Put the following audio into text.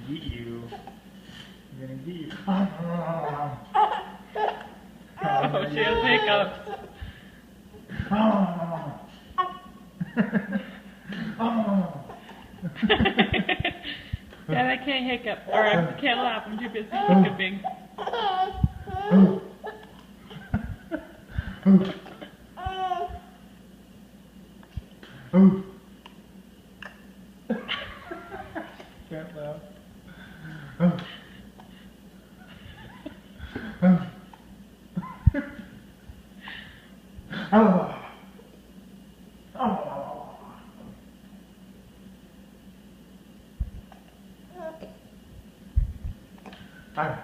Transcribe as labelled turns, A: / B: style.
A: Get you. I'm gonna get you.
B: Oh, she has hiccups. Dad, I can't hiccup. Or I can't laugh. I'm too busy hiccuping.
A: Can't laugh. Oh.